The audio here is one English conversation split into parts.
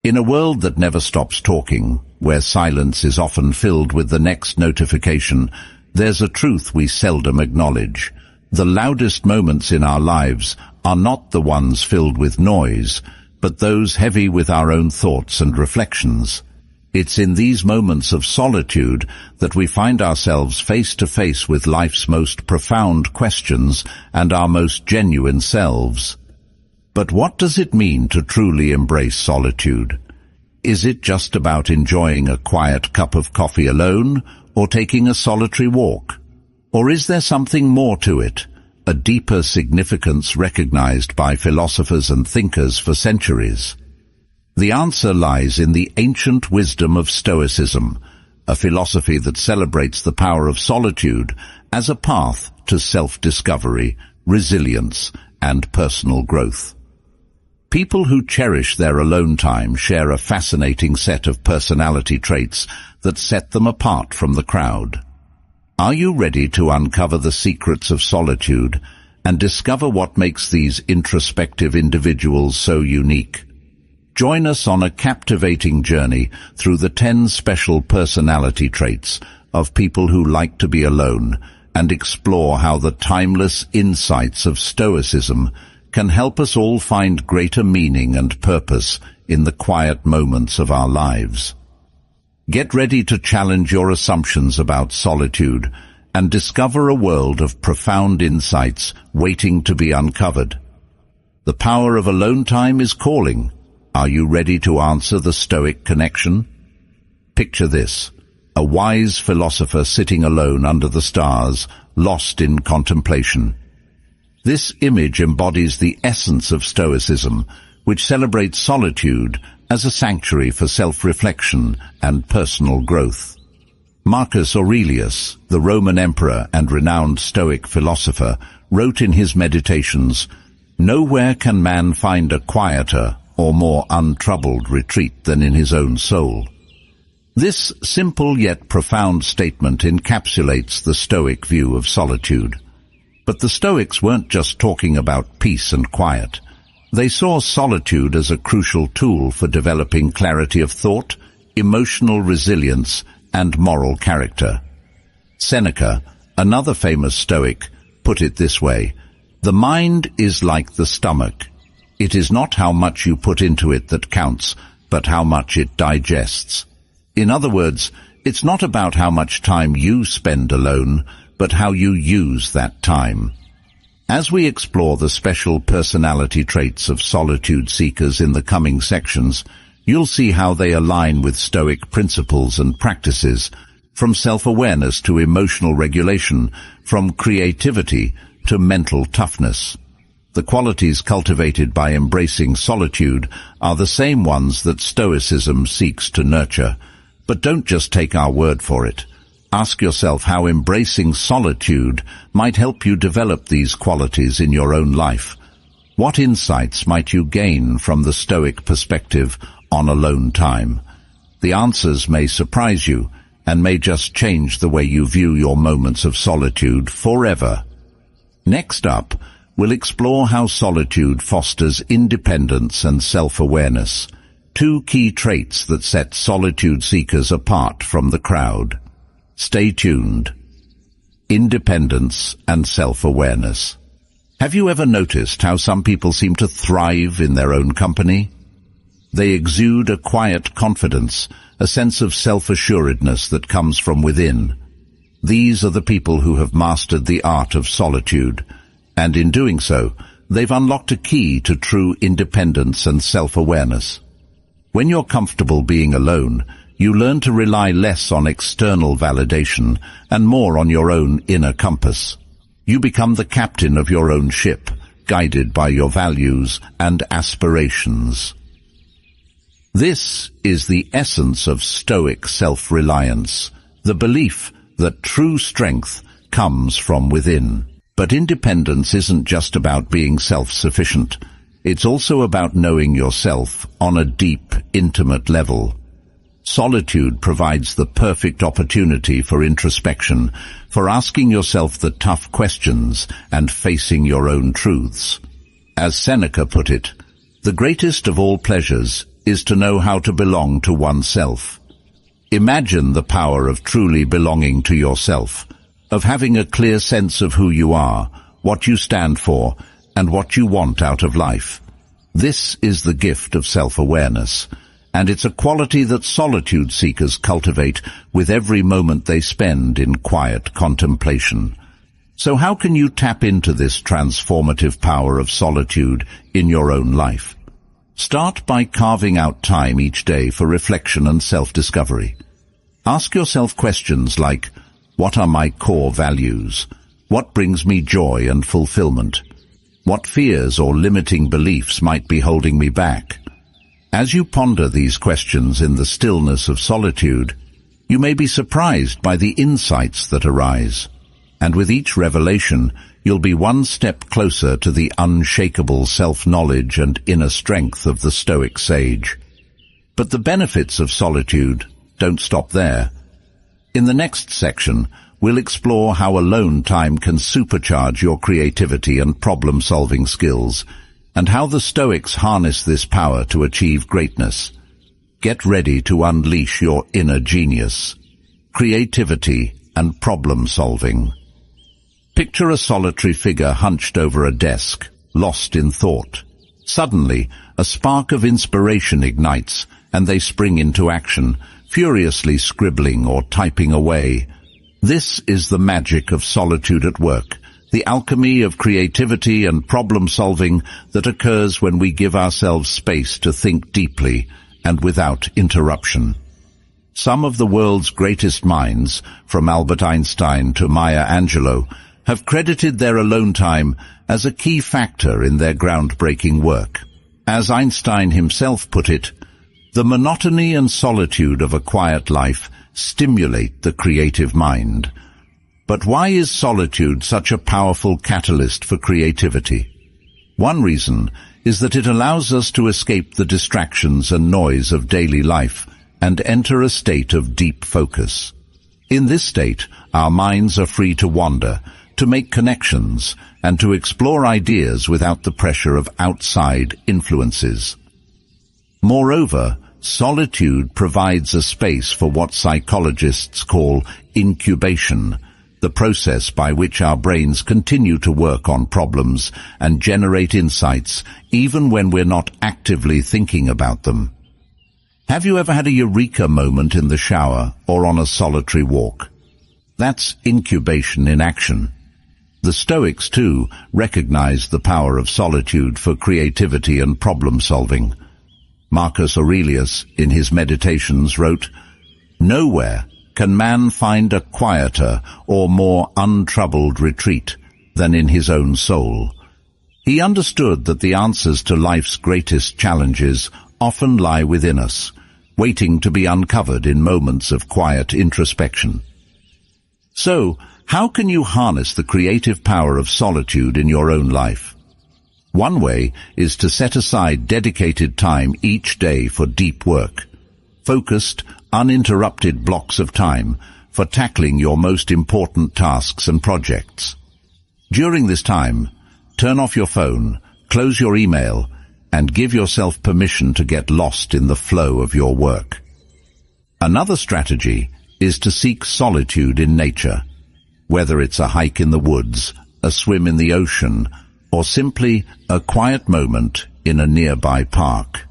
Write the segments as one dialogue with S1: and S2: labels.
S1: In a world that never stops talking, where silence is often filled with the next notification, there's a truth we seldom acknowledge. The loudest moments in our lives are not the ones filled with noise, but those heavy with our own thoughts and reflections. It's in these moments of solitude that we find ourselves face to face with life's most profound questions and our most genuine selves. But what does it mean to truly embrace solitude? Is it just about enjoying a quiet cup of coffee alone, or taking a solitary walk? Or is there something more to it, a deeper significance recognized by philosophers and thinkers for centuries? The answer lies in the ancient wisdom of Stoicism, a philosophy that celebrates the power of solitude as a path to self-discovery, resilience, and personal growth. People who cherish their alone time share a fascinating set of personality traits that set them apart from the crowd. Are you ready to uncover the secrets of solitude and discover what makes these introspective individuals so unique? Join us on a captivating journey through the 10 special personality traits of people who like to be alone and explore how the timeless insights of Stoicism can help us all find greater meaning and purpose in the quiet moments of our lives. Get ready to challenge your assumptions about solitude and discover a world of profound insights waiting to be uncovered. The power of alone time is calling. Are you ready to answer the Stoic connection? Picture this: a wise philosopher sitting alone under the stars, lost in contemplation. This image embodies the essence of Stoicism, which celebrates solitude as a sanctuary for self-reflection and personal growth. Marcus Aurelius, the Roman emperor and renowned Stoic philosopher, wrote in his Meditations, "Nowhere can man find a quieter or more untroubled retreat than in his own soul." This simple yet profound statement encapsulates the Stoic view of solitude. But the Stoics weren't just talking about peace and quiet. They saw solitude as a crucial tool for developing clarity of thought, emotional resilience, and moral character. Seneca, another famous Stoic, put it this way: "The mind is like the stomach. It is not how much you put into it that counts, but how much it digests." In other words, it's not about how much time you spend alone, but how you use that time. As we explore the special personality traits of solitude seekers in the coming sections, you'll see how they align with Stoic principles and practices, from self-awareness to emotional regulation, from creativity to mental toughness. The qualities cultivated by embracing solitude are the same ones that Stoicism seeks to nurture. But don't just take our word for it. Ask yourself how embracing solitude might help you develop these qualities in your own life. What insights might you gain from the Stoic perspective on alone time? The answers may surprise you and may just change the way you view your moments of solitude forever. Next up, we'll explore how solitude fosters independence and self-awareness, two key traits that set solitude seekers apart from the crowd. Stay tuned. Independence and self-awareness. Have you ever noticed how some people seem to thrive in their own company? They exude a quiet confidence, a sense of self-assuredness that comes from within. These are the people who have mastered the art of solitude, and in doing so, they've unlocked a key to true independence and self-awareness. When you're comfortable being alone, you learn to rely less on external validation and more on your own inner compass. You become the captain of your own ship, guided by your values and aspirations. This is the essence of Stoic self-reliance, the belief that true strength comes from within. But independence isn't just about being self-sufficient. It's also about knowing yourself on a deep, intimate level. Solitude provides the perfect opportunity for introspection, for asking yourself the tough questions and facing your own truths. As Seneca put it, the greatest of all pleasures is to know how to belong to oneself. Imagine the power of truly belonging to yourself, of having a clear sense of who you are, what you stand for, and what you want out of life. This is the gift of self-awareness, and it's a quality that solitude seekers cultivate with every moment they spend in quiet contemplation. So how can you tap into this transformative power of solitude in your own life? Start by carving out time each day for reflection and self-discovery. Ask yourself questions like, what are my core values? What brings me joy and fulfillment? What fears or limiting beliefs might be holding me back? As you ponder these questions in the stillness of solitude, you may be surprised by the insights that arise. And with each revelation, you'll be one step closer to the unshakable self-knowledge and inner strength of the Stoic sage. But the benefits of solitude don't stop there. In the next section, we'll explore how alone time can supercharge your creativity and problem-solving skills, and how the Stoics harness this power to achieve greatness. Get ready to unleash your inner genius, creativity, and problem-solving. Picture a solitary figure hunched over a desk, lost in thought. Suddenly, a spark of inspiration ignites, and they spring into action, furiously scribbling or typing away. This is the magic of solitude at work, the alchemy of creativity and problem-solving that occurs when we give ourselves space to think deeply and without interruption. Some of the world's greatest minds, from Albert Einstein to Maya Angelou, have credited their alone time as a key factor in their groundbreaking work. As Einstein himself put it, the monotony and solitude of a quiet life stimulate the creative mind. But why is solitude such a powerful catalyst for creativity? One reason is that it allows us to escape the distractions and noise of daily life and enter a state of deep focus. In this state, our minds are free to wander, to make connections, and to explore ideas without the pressure of outside influences. Moreover, solitude provides a space for what psychologists call incubation, the process by which our brains continue to work on problems and generate insights even when we're not actively thinking about them. Have you ever had a eureka moment in the shower or on a solitary walk? That's incubation in action. The Stoics, too, recognized the power of solitude for creativity and problem-solving. Marcus Aurelius, in his Meditations, wrote, "Nowhere can man find a quieter or more untroubled retreat than in his own soul." He understood that the answers to life's greatest challenges often lie within us, waiting to be uncovered in moments of quiet introspection. So, how can you harness the creative power of solitude in your own life? One way is to set aside dedicated time each day for deep work, focused, uninterrupted blocks of time for tackling your most important tasks and projects. During this time, turn off your phone, close your email, and give yourself permission to get lost in the flow of your work. Another strategy is to seek solitude in nature, whether it's a hike in the woods, a swim in the ocean, or simply a quiet moment in a nearby park.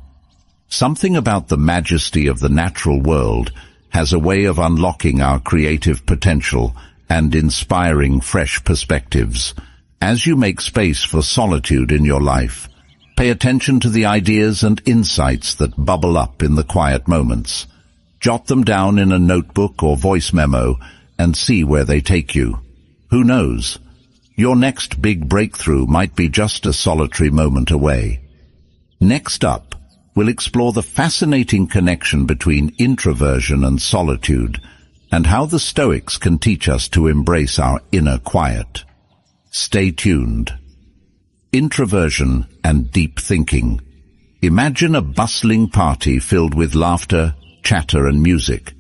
S1: Something about the majesty of the natural world has a way of unlocking our creative potential and inspiring fresh perspectives. As you make space for solitude in your life, pay attention to the ideas and insights that bubble up in the quiet moments. Jot them down in a notebook or voice memo and see where they take you. Who knows? Your next big breakthrough might be just a solitary moment away. Next up, we'll explore the fascinating connection between introversion and solitude and how the Stoics can teach us to embrace our inner quiet. Stay tuned. Introversion and deep thinking. Imagine a bustling party filled with laughter, chatter and music.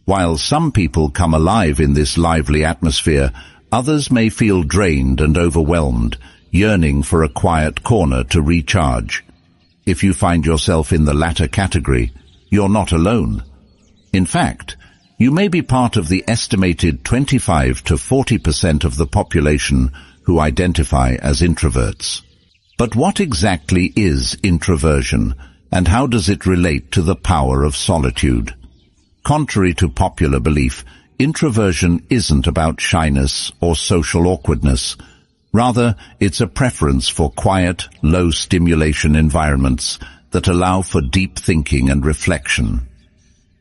S1: While some people come alive in this lively atmosphere, others may feel drained and overwhelmed, yearning for a quiet corner to recharge. If you find yourself in the latter category, you're not alone. In fact, you may be part of the estimated 25 to 40% of the population who identify as introverts. But what exactly is introversion, and how does it relate to the power of solitude? Contrary to popular belief, introversion isn't about shyness or social awkwardness. Rather, it's a preference for quiet, low-stimulation environments that allow for deep thinking and reflection.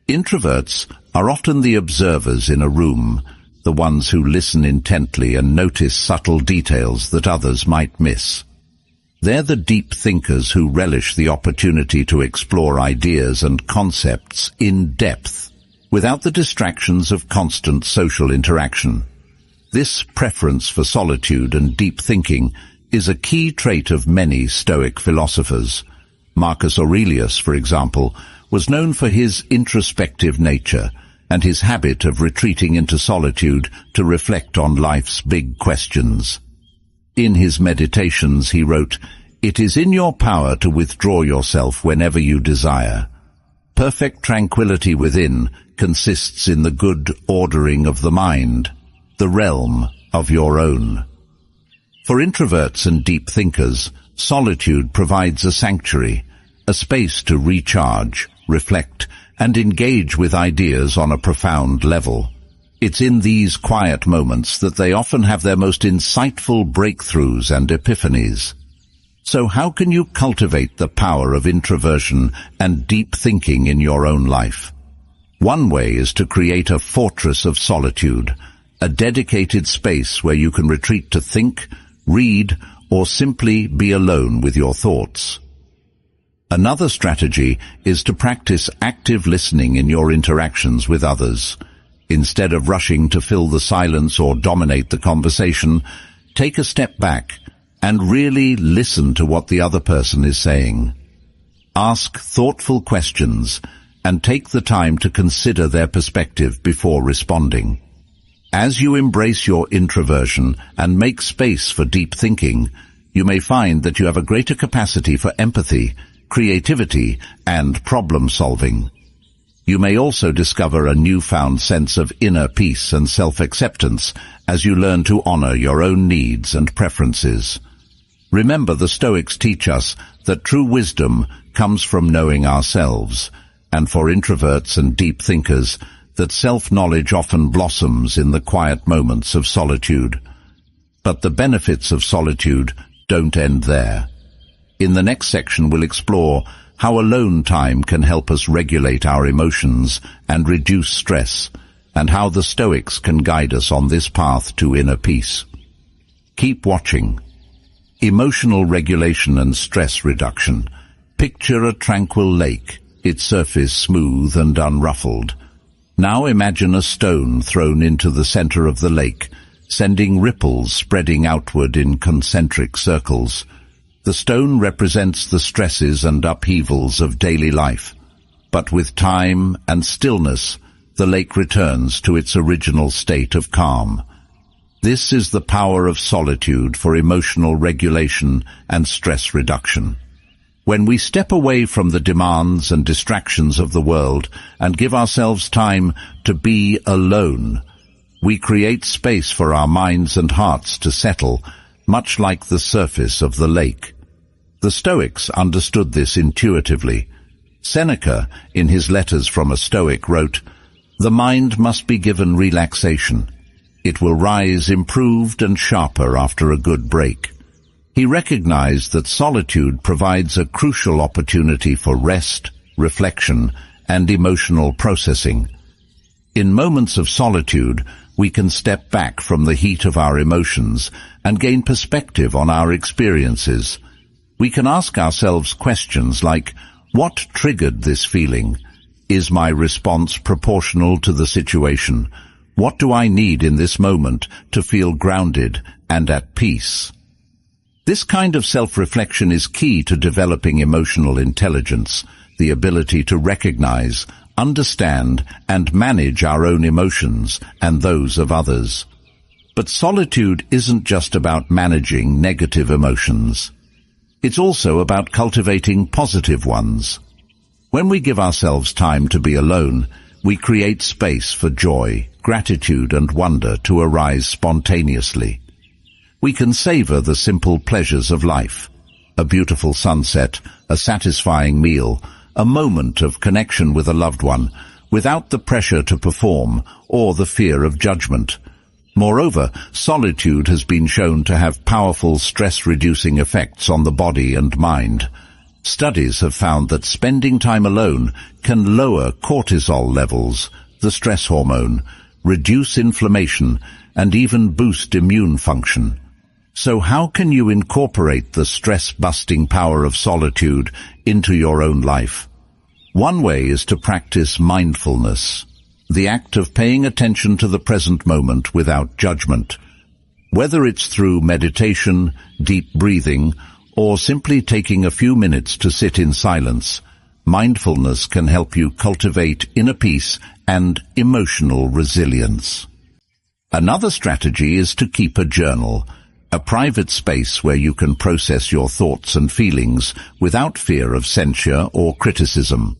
S1: Introverts are often the observers in a room, the ones who listen intently and notice subtle details that others might miss. They're the deep thinkers who relish the opportunity to explore ideas and concepts in depth, without the distractions of constant social interaction. This preference for solitude and deep thinking is a key trait of many Stoic philosophers. Marcus Aurelius, for example, was known for his introspective nature and his habit of retreating into solitude to reflect on life's big questions. In his meditations he wrote, "It is in your power to withdraw yourself whenever you desire. Perfect tranquility within consists in the good ordering of the mind, the realm of your own." For introverts and deep thinkers, solitude provides a sanctuary, a space to recharge, reflect, and engage with ideas on a profound level. It's in these quiet moments that they often have their most insightful breakthroughs and epiphanies. So how can you cultivate the power of introversion and deep thinking in your own life? One way is to create a fortress of solitude, a dedicated space where you can retreat to think, read, or simply be alone with your thoughts. Another strategy is to practice active listening in your interactions with others. Instead of rushing to fill the silence or dominate the conversation, take a step back and really listen to what the other person is saying. Ask thoughtful questions and take the time to consider their perspective before responding. As you embrace your introversion and make space for deep thinking, you may find that you have a greater capacity for empathy, creativity, and problem-solving. You may also discover a newfound sense of inner peace and self-acceptance as you learn to honor your own needs and preferences. Remember, the Stoics teach us that true wisdom comes from knowing ourselves, and for introverts and deep thinkers, that self-knowledge often blossoms in the quiet moments of solitude. But the benefits of solitude don't end there. In the next section, we'll explore how alone time can help us regulate our emotions and reduce stress, and how the Stoics can guide us on this path to inner peace. Keep watching. Emotional regulation and stress reduction. Picture a tranquil lake, its surface smooth and unruffled. Now imagine a stone thrown into the center of the lake, sending ripples spreading outward in concentric circles. The stone represents the stresses and upheavals of daily life, but with time and stillness, the lake returns to its original state of calm. This is the power of solitude for emotional regulation and stress reduction. When we step away from the demands and distractions of the world and give ourselves time to be alone, we create space for our minds and hearts to settle, much like the surface of the lake. The Stoics understood this intuitively. Seneca, in his Letters from a Stoic, wrote, "The mind must be given relaxation. It will rise improved and sharper after a good break." He recognized that solitude provides a crucial opportunity for rest, reflection, and emotional processing. In moments of solitude, we can step back from the heat of our emotions and gain perspective on our experiences. We can ask ourselves questions like, what triggered this feeling? Is my response proportional to the situation? What do I need in this moment to feel grounded and at peace? This kind of self-reflection is key to developing emotional intelligence, the ability to recognize, understand, and manage our own emotions and those of others. But solitude isn't just about managing negative emotions. It's also about cultivating positive ones. When we give ourselves time to be alone, we create space for joy, gratitude and wonder to arise spontaneously. We can savor the simple pleasures of life: a beautiful sunset, a satisfying meal, a moment of connection with a loved one, without the pressure to perform or the fear of judgment. Moreover, solitude has been shown to have powerful stress-reducing effects on the body and mind. Studies have found that spending time alone can lower cortisol levels, the stress hormone, reduce inflammation, and even boost immune function. So how can you incorporate the stress-busting power of solitude into your own life? One way is to practice mindfulness, the act of paying attention to the present moment without judgment. Whether it's through meditation, deep breathing, or simply taking a few minutes to sit in silence, mindfulness can help you cultivate inner peace and emotional resilience. Another strategy is to keep a journal, a private space where you can process your thoughts and feelings without fear of censure or criticism.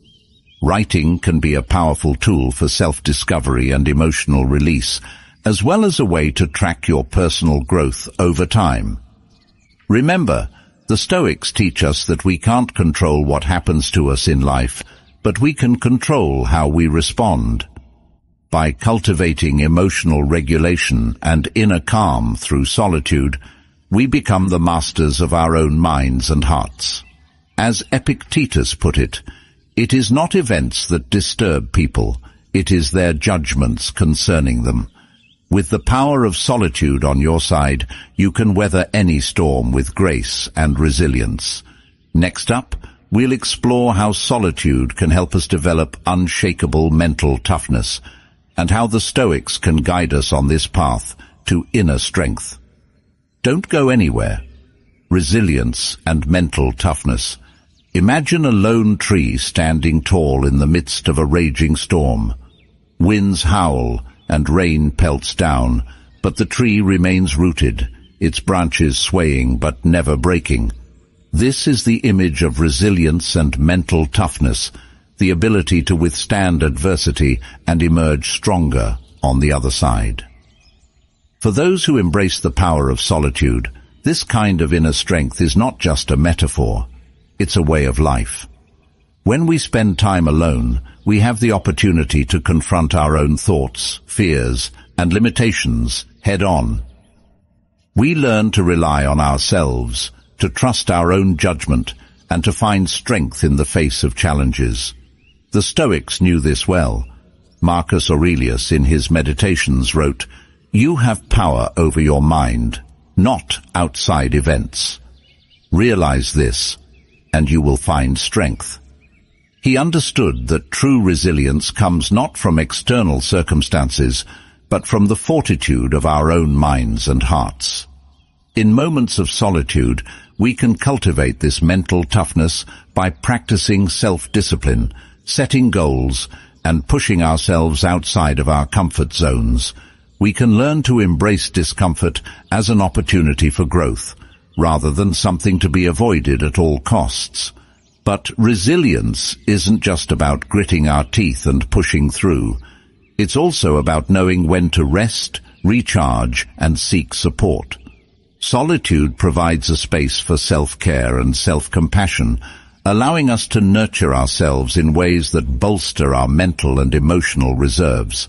S1: Writing can be a powerful tool for self-discovery and emotional release, as well as a way to track your personal growth over time. Remember, the Stoics teach us that we can't control what happens to us in life, but we can control how we respond. By cultivating emotional regulation and inner calm through solitude, we become the masters of our own minds and hearts. As Epictetus put it, "It is not events that disturb people, it is their judgments concerning them." With the power of solitude on your side, you can weather any storm with grace and resilience. Next up, we'll explore how solitude can help us develop unshakable mental toughness, and how the Stoics can guide us on this path to inner strength. Don't go anywhere. Resilience and mental toughness. Imagine a lone tree standing tall in the midst of a raging storm. Winds howl and rain pelts down, but the tree remains rooted, its branches swaying but never breaking. This is the image of resilience and mental toughness, the ability to withstand adversity and emerge stronger on the other side. For those who embrace the power of solitude, this kind of inner strength is not just a metaphor, it's a way of life. When we spend time alone, we have the opportunity to confront our own thoughts, fears, and limitations head-on. We learn to rely on ourselves, to trust our own judgment, and to find strength in the face of challenges. The Stoics knew this well. Marcus Aurelius in his Meditations wrote, "You have power over your mind, not outside events. Realize this, and you will find strength." He understood that true resilience comes not from external circumstances, but from the fortitude of our own minds and hearts. In moments of solitude, we can cultivate this mental toughness by practicing self-discipline, setting goals, and pushing ourselves outside of our comfort zones. We can learn to embrace discomfort as an opportunity for growth, rather than something to be avoided at all costs. But resilience isn't just about gritting our teeth and pushing through. It's also about knowing when to rest, recharge, and seek support. Solitude provides a space for self-care and self-compassion, allowing us to nurture ourselves in ways that bolster our mental and emotional reserves.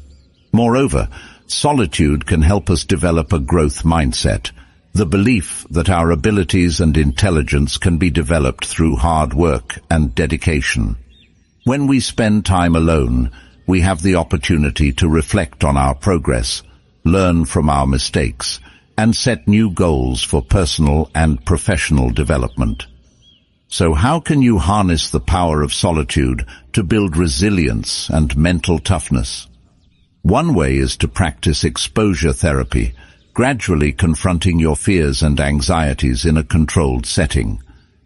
S1: Moreover, solitude can help us develop a growth mindset, the belief that our abilities and intelligence can be developed through hard work and dedication. When we spend time alone, we have the opportunity to reflect on our progress, learn from our mistakes, and set new goals for personal and professional development. So how can you harness the power of solitude to build resilience and mental toughness? One way is to practice exposure therapy, gradually confronting your fears and anxieties in a controlled setting.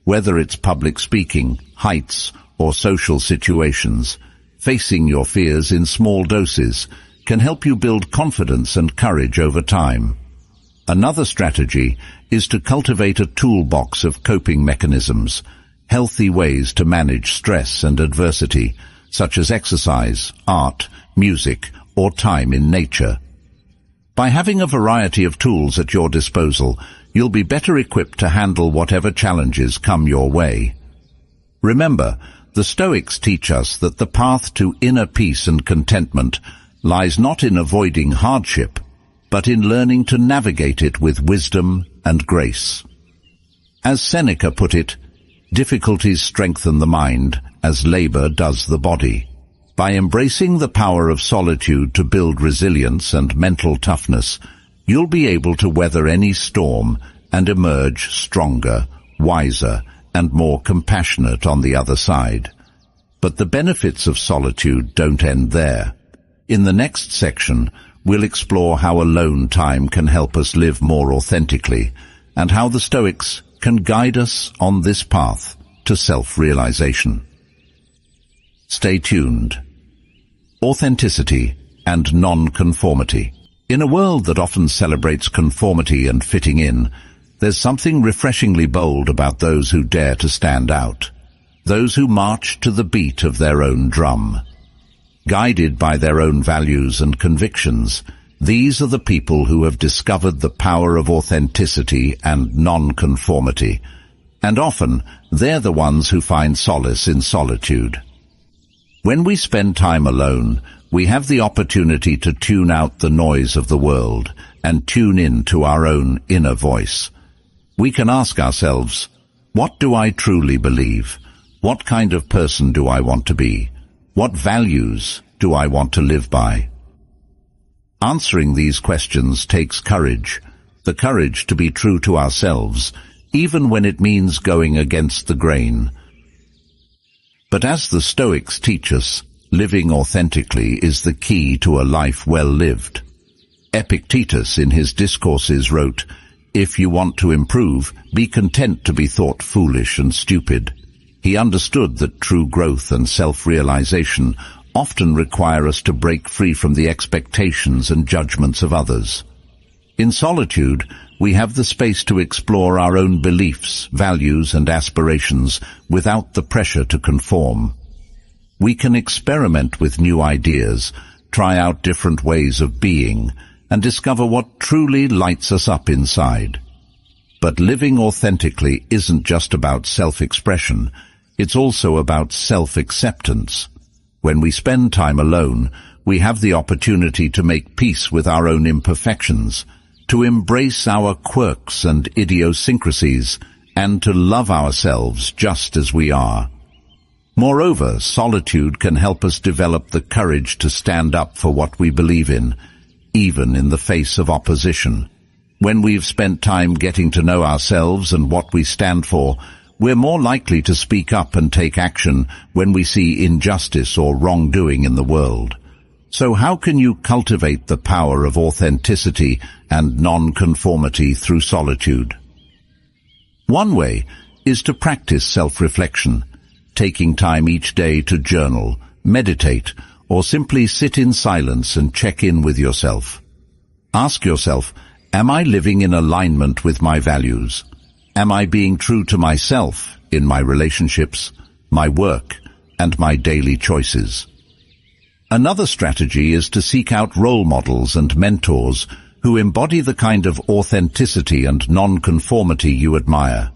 S1: Whether it's public speaking, heights, or social situations, facing your fears in small doses can help you build confidence and courage over time. Another strategy is to cultivate a toolbox of coping mechanisms, healthy ways to manage stress and adversity, such as exercise, art, music, or time in nature. By having a variety of tools at your disposal, you'll be better equipped to handle whatever challenges come your way. Remember, the Stoics teach us that the path to inner peace and contentment lies not in avoiding hardship, but in learning to navigate it with wisdom and grace. As Seneca put it, difficulties strengthen the mind as labor does the body. By embracing the power of solitude to build resilience and mental toughness, you'll be able to weather any storm and emerge stronger, wiser, and more compassionate on the other side. But the benefits of solitude don't end there. In the next section, we'll explore how alone time can help us live more authentically, and how the Stoics can guide us on this path to self-realization. Stay tuned. Authenticity and non-conformity. In a world that often celebrates conformity and fitting in, there's something refreshingly bold about those who dare to stand out, those who march to the beat of their own drum. Guided by their own values and convictions, these are the people who have discovered the power of authenticity and non-conformity, and often they're the ones who find solace in solitude. When we spend time alone, we have the opportunity to tune out the noise of the world and tune in to our own inner voice. We can ask ourselves, what do I truly believe? What kind of person do I want to be? What values do I want to live by? Answering these questions takes courage, the courage to be true to ourselves, even when it means going against the grain. But as the Stoics teach us, living authentically is the key to a life well lived. Epictetus in his discourses wrote, "If you want to improve, be content to be thought foolish and stupid." He understood that true growth and self-realization often require us to break free from the expectations and judgments of others. In solitude, we have the space to explore our own beliefs, values, and aspirations without the pressure to conform. We can experiment with new ideas, try out different ways of being, and discover what truly lights us up inside. But living authentically isn't just about self-expression, it's also about self-acceptance. When we spend time alone, we have the opportunity to make peace with our own imperfections, to embrace our quirks and idiosyncrasies, and to love ourselves just as we are. Moreover, solitude can help us develop the courage to stand up for what we believe in, even in the face of opposition. When we've spent time getting to know ourselves and what we stand for, we're more likely to speak up and take action when we see injustice or wrongdoing in the world. So how can you cultivate the power of authenticity and non-conformity through solitude? One way is to practice self-reflection, taking time each day to journal, meditate, or simply sit in silence and check in with yourself. Ask yourself, am I living in alignment with my values? Am I being true to myself in my relationships, my work, and my daily choices? Another strategy is to seek out role models and mentors who embody the kind of authenticity and non-conformity you admire.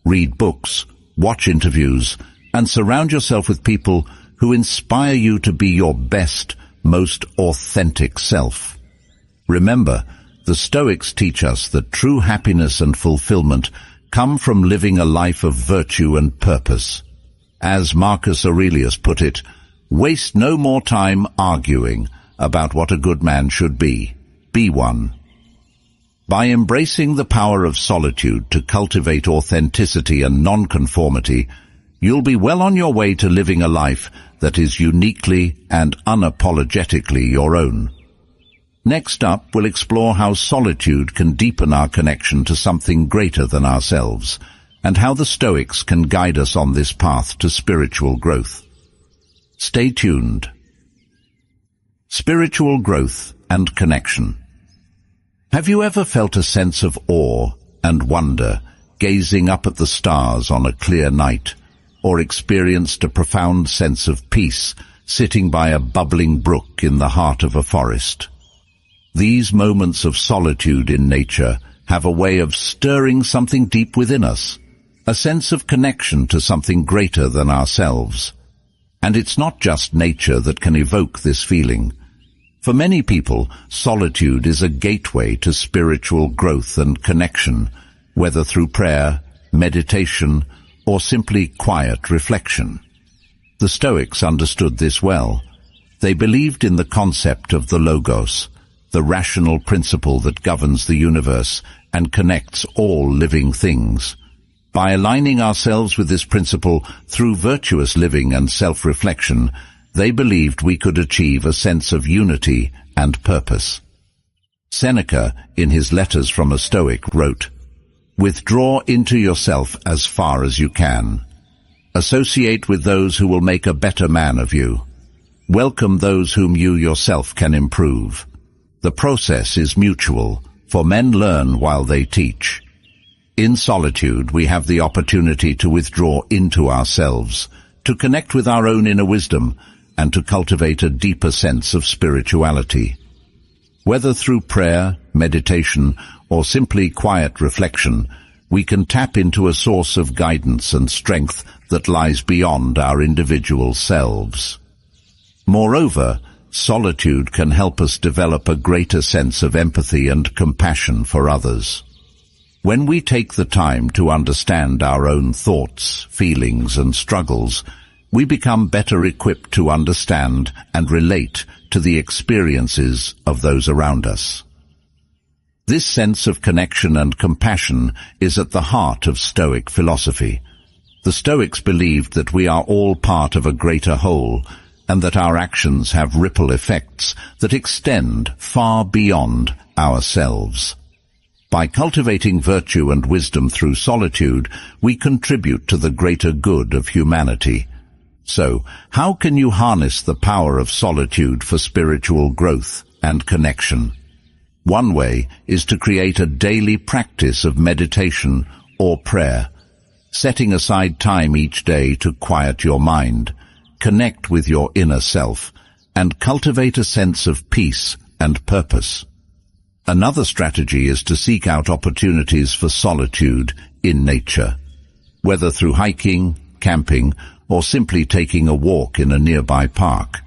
S1: Read books, watch interviews, and surround yourself with people who inspire you to be your best, most authentic self. Remember, the Stoics teach us that true happiness and fulfillment come from living a life of virtue and purpose. As Marcus Aurelius put it, waste no more time arguing about what a good man should be. Be one. By embracing the power of solitude to cultivate authenticity and non-conformity, you'll be well on your way to living a life that is uniquely and unapologetically your own. Next up, we'll explore how solitude can deepen our connection to something greater than ourselves, and how the Stoics can guide us on this path to spiritual growth. Stay tuned. Spiritual growth and connection. Have you ever felt a sense of awe and wonder gazing up at the stars on a clear night, or experienced a profound sense of peace sitting by a bubbling brook in the heart of a forest? These moments of solitude in nature have a way of stirring something deep within us, a sense of connection to something greater than ourselves. And it's not just nature that can evoke this feeling. For many people, solitude is a gateway to spiritual growth and connection, whether through prayer, meditation, or simply quiet reflection. The Stoics understood this well. They believed in the concept of the Logos, the rational principle that governs the universe and connects all living things. By aligning ourselves with this principle through virtuous living and self-reflection, they believed we could achieve a sense of unity and purpose. Seneca, in his Letters from a Stoic, wrote, "Withdraw into yourself as far as you can. Associate with those who will make a better man of you. Welcome those whom you yourself can improve. The process is mutual, for men learn while they teach." In solitude, we have the opportunity to withdraw into ourselves, to connect with our own inner wisdom, and to cultivate a deeper sense of spirituality. Whether through prayer, meditation, or simply quiet reflection, we can tap into a source of guidance and strength that lies beyond our individual selves. Moreover, solitude can help us develop a greater sense of empathy and compassion for others. When we take the time to understand our own thoughts, feelings, and struggles, we become better equipped to understand and relate to the experiences of those around us. This sense of connection and compassion is at the heart of Stoic philosophy. The Stoics believed that we are all part of a greater whole, and that our actions have ripple effects that extend far beyond ourselves. By cultivating virtue and wisdom through solitude, we contribute to the greater good of humanity. So, how can you harness the power of solitude for spiritual growth and connection? One way is to create a daily practice of meditation or prayer, setting aside time each day to quiet your mind, connect with your inner self, and cultivate a sense of peace and purpose. Another strategy is to seek out opportunities for solitude in nature, whether through hiking, camping, or simply taking a walk in a nearby park.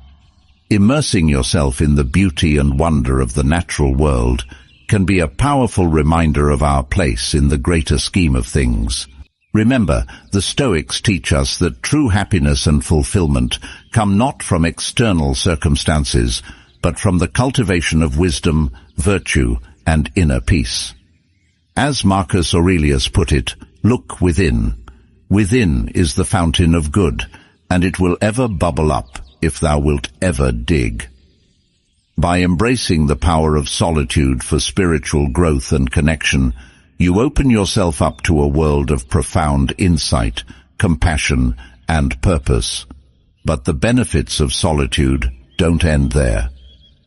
S1: Immersing yourself in the beauty and wonder of the natural world can be a powerful reminder of our place in the greater scheme of things. Remember, the Stoics teach us that true happiness and fulfillment come not from external circumstances, but from the cultivation of wisdom, virtue, and inner peace. As Marcus Aurelius put it, look within. Within is the fountain of good, and it will ever bubble up if thou wilt ever dig. By embracing the power of solitude for spiritual growth and connection, you open yourself up to a world of profound insight, compassion, and purpose. But the benefits of solitude don't end there.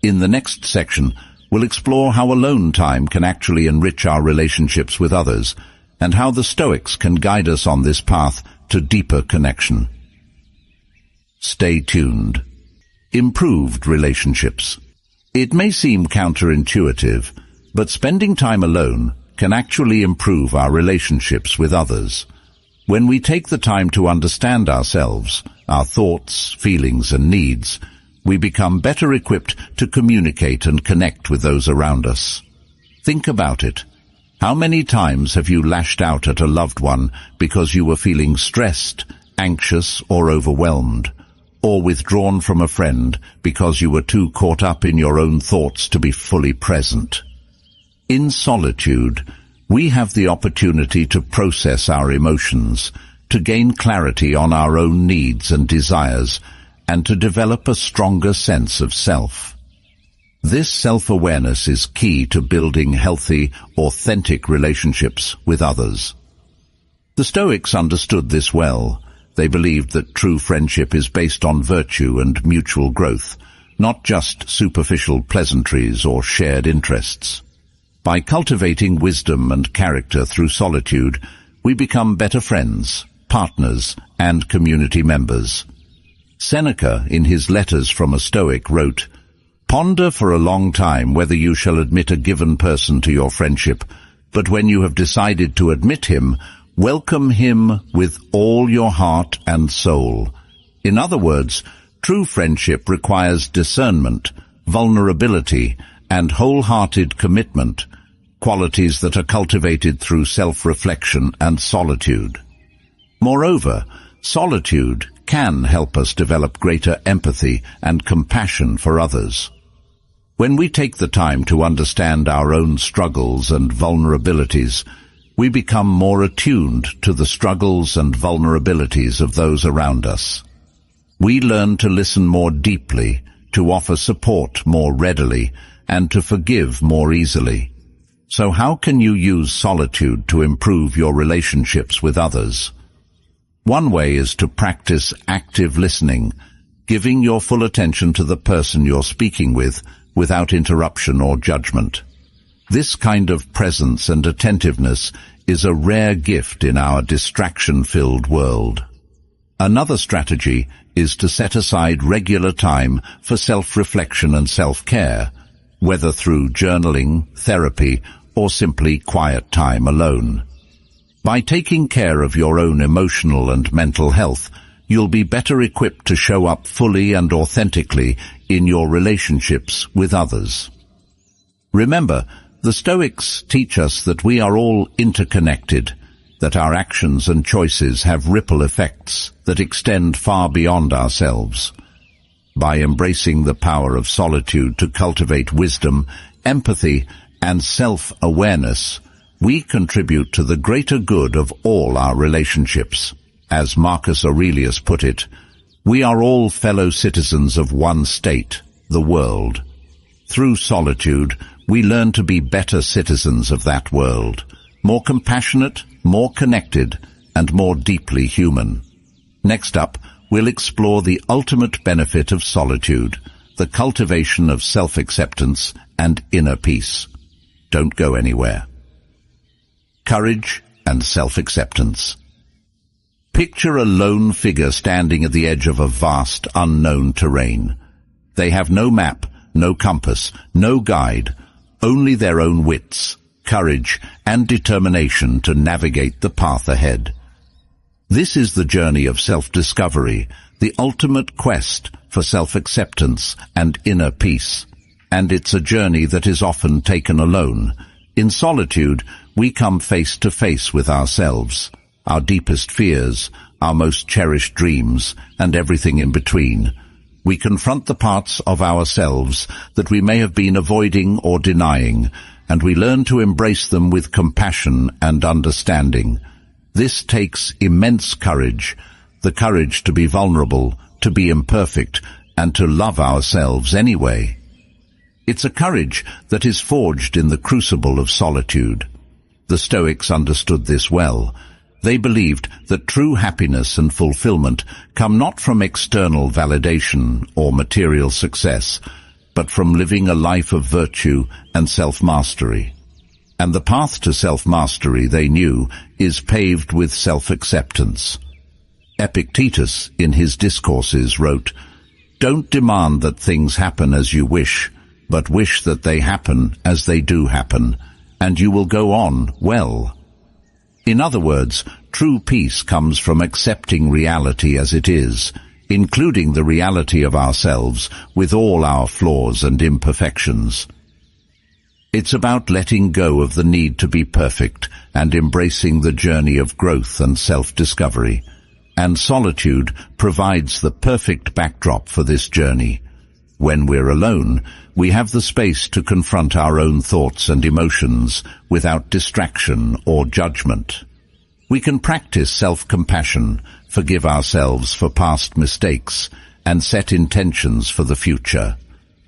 S1: In the next section, we'll explore how alone time can actually enrich our relationships with others, and how the Stoics can guide us on this path to deeper connection. Stay tuned. Improved relationships. It may seem counterintuitive, but spending time alone can actually improve our relationships with others. When we take the time to understand ourselves, our thoughts, feelings, and needs, we become better equipped to communicate and connect with those around us. Think about it. How many times have you lashed out at a loved one because you were feeling stressed, anxious, or overwhelmed? Or withdrawn from a friend because you were too caught up in your own thoughts to be fully present? In solitude, we have the opportunity to process our emotions, to gain clarity on our own needs and desires, and to develop a stronger sense of self. This self-awareness is key to building healthy, authentic relationships with others. The Stoics understood this well. They believed that true friendship is based on virtue and mutual growth, not just superficial pleasantries or shared interests. By cultivating wisdom and character through solitude, we become better friends, partners, and community members. Seneca, in his Letters from a Stoic, wrote, "Ponder for a long time whether you shall admit a given person to your friendship, but when you have decided to admit him, welcome him with all your heart and soul." In other words, true friendship requires discernment, vulnerability, and wholehearted commitment, qualities that are cultivated through self-reflection and solitude. Moreover, solitude can help us develop greater empathy and compassion for others. When we take the time to understand our own struggles and vulnerabilities, we become more attuned to the struggles and vulnerabilities of those around us. We learn to listen more deeply, to offer support more readily, and to forgive more easily. So how can you use solitude to improve your relationships with others? One way is to practice active listening, giving your full attention to the person you're speaking with without interruption or judgment. This kind of presence and attentiveness is a rare gift in our distraction-filled world. Another strategy is to set aside regular time for self-reflection and self-care, whether through journaling, therapy, or simply quiet time alone. By taking care of your own emotional and mental health, you'll be better equipped to show up fully and authentically in your relationships with others. Remember, the Stoics teach us that we are all interconnected, that our actions and choices have ripple effects that extend far beyond ourselves. By embracing the power of solitude to cultivate wisdom, empathy, and self-awareness, we contribute to the greater good of all our relationships. As Marcus Aurelius put it, we are all fellow citizens of one state, the world. Through solitude, we learn to be better citizens of that world, more compassionate, more connected, and more deeply human. Next up, we'll explore the ultimate benefit of solitude, the cultivation of self-acceptance and inner peace. Don't go anywhere. Courage and self-acceptance. Picture a lone figure standing at the edge of a vast, unknown terrain. They have no map, no compass, no guide, only their own wits, courage, and determination to navigate the path ahead. This is the journey of self-discovery, the ultimate quest for self-acceptance and inner peace. And it's a journey that is often taken alone. In solitude, we come face to face with ourselves, our deepest fears, our most cherished dreams, and everything in between. We confront the parts of ourselves that we may have been avoiding or denying, and we learn to embrace them with compassion and understanding. This takes immense courage, the courage to be vulnerable, to be imperfect, and to love ourselves anyway. It's a courage that is forged in the crucible of solitude. The Stoics understood this well. They believed that true happiness and fulfillment come not from external validation or material success, but from living a life of virtue and self-mastery. And the path to self-mastery, they knew, is paved with self-acceptance. Epictetus, in his Discourses, wrote, "Don't demand that things happen as you wish, but wish that they happen as they do happen, and you will go on well." In other words, true peace comes from accepting reality as it is, including the reality of ourselves with all our flaws and imperfections. It's about letting go of the need to be perfect and embracing the journey of growth and self-discovery. And solitude provides the perfect backdrop for this journey. When we're alone, we have the space to confront our own thoughts and emotions without distraction or judgment. We can practice self-compassion, forgive ourselves for past mistakes, and set intentions for the future.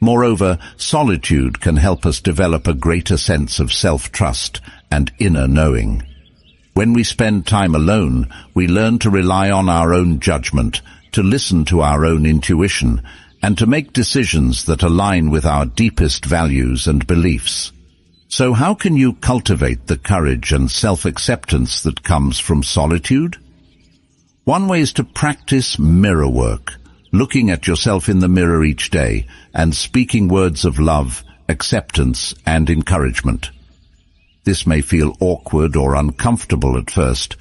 S1: Moreover, solitude can help us develop a greater sense of self-trust and inner knowing. When we spend time alone, we learn to rely on our own judgment, to listen to our own intuition, and to make decisions that align with our deepest values and beliefs. So how can you cultivate the courage and self-acceptance that comes from solitude? One way is to practice mirror work, looking at yourself in the mirror each day and speaking words of love, acceptance, and encouragement. This may feel awkward or uncomfortable at first,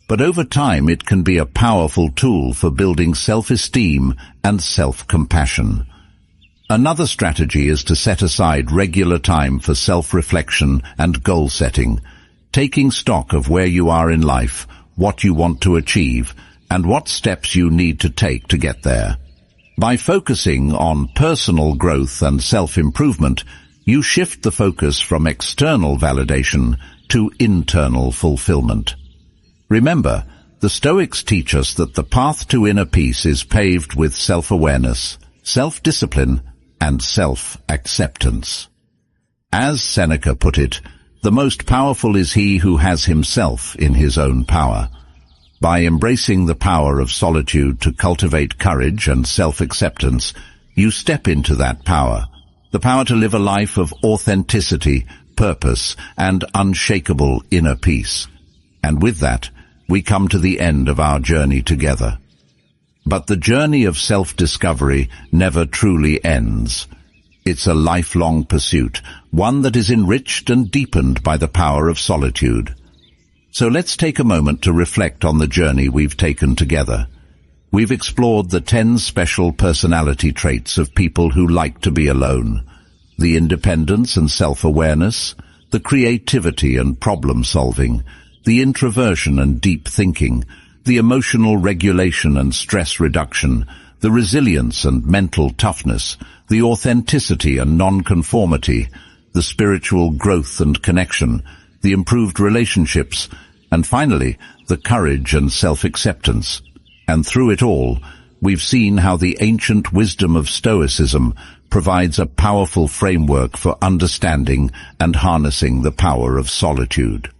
S1: but over time it can be a powerful tool for building self-esteem and self-compassion. Another strategy is to set aside regular time for self-reflection and goal-setting, taking stock of where you are in life, what you want to achieve, and what steps you need to take to get there. By focusing on personal growth and self-improvement, you shift the focus from external validation to internal fulfillment. Remember, the Stoics teach us that the path to inner peace is paved with self-awareness, self-discipline, and self-acceptance. As Seneca put it, the most powerful is he who has himself in his own power. By embracing the power of solitude to cultivate courage and self-acceptance, you step into that power, the power to live a life of authenticity, purpose, and unshakable inner peace. And with that, we come to the end of our journey together. But the journey of self-discovery never truly ends. It's a lifelong pursuit, one that is enriched and deepened by the power of solitude. So let's take a moment to reflect on the journey we've taken together. We've explored the 10 special personality traits of people who like to be alone, the independence and self-awareness, the creativity and problem-solving, the introversion and deep thinking, the emotional regulation and stress reduction, the resilience and mental toughness, the authenticity and non-conformity, the spiritual growth and connection, the improved relationships, and finally, the courage and self-acceptance. And through it all, we've seen how the ancient wisdom of Stoicism provides a powerful framework for understanding and harnessing the power of solitude.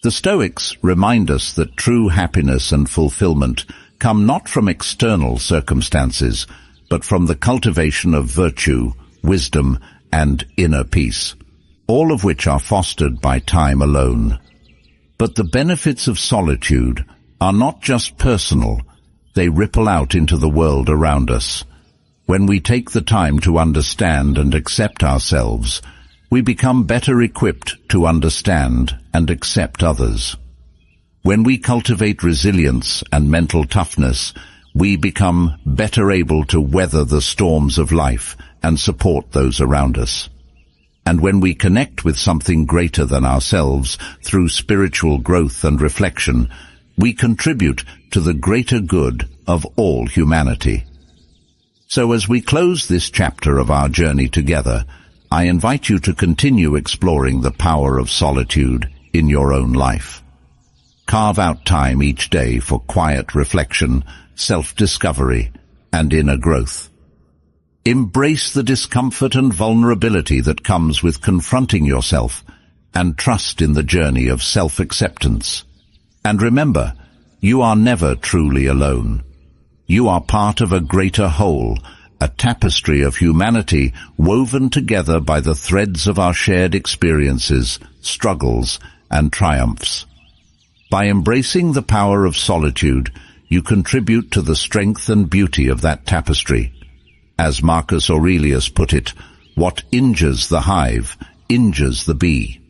S1: The Stoics remind us that true happiness and fulfillment come not from external circumstances, but from the cultivation of virtue, wisdom, and inner peace, all of which are fostered by time alone. But the benefits of solitude are not just personal, they ripple out into the world around us. When we take the time to understand and accept ourselves, we become better equipped to understand and accept others. When we cultivate resilience and mental toughness, we become better able to weather the storms of life and support those around us. And when we connect with something greater than ourselves through spiritual growth and reflection, we contribute to the greater good of all humanity. So as we close this chapter of our journey together, I invite you to continue exploring the power of solitude in your own life. Carve out time each day for quiet reflection, self-discovery, and inner growth. Embrace the discomfort and vulnerability that comes with confronting yourself, and trust in the journey of self-acceptance. And remember, you are never truly alone. You are part of a greater whole, a tapestry of humanity woven together by the threads of our shared experiences, struggles, and triumphs. By embracing the power of solitude, you contribute to the strength and beauty of that tapestry. As Marcus Aurelius put it, what injures the hive injures the bee.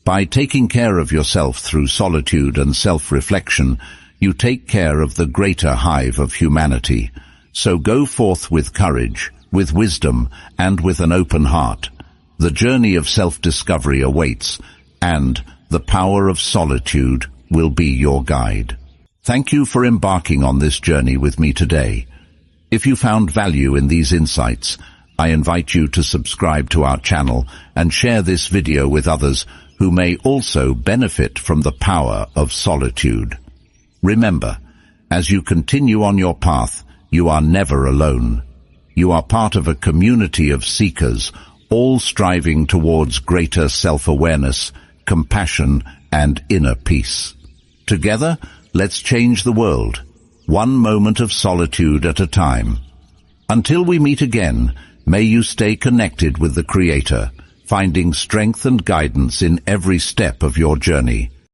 S1: By taking care of yourself through solitude and self-reflection, you take care of the greater hive of humanity. So go forth with courage, with wisdom, and with an open heart. The journey of self-discovery awaits, and the power of solitude will be your guide. Thank you for embarking on this journey with me today. If you found value in these insights, I invite you to subscribe to our channel and share this video with others who may also benefit from the power of solitude. Remember, as you continue on your path, you are never alone. You are part of a community of seekers, all striving towards greater self-awareness, compassion, and inner peace. Together, let's change the world, one moment of solitude at a time. Until we meet again, may you stay connected with the Creator, finding strength and guidance in every step of your journey.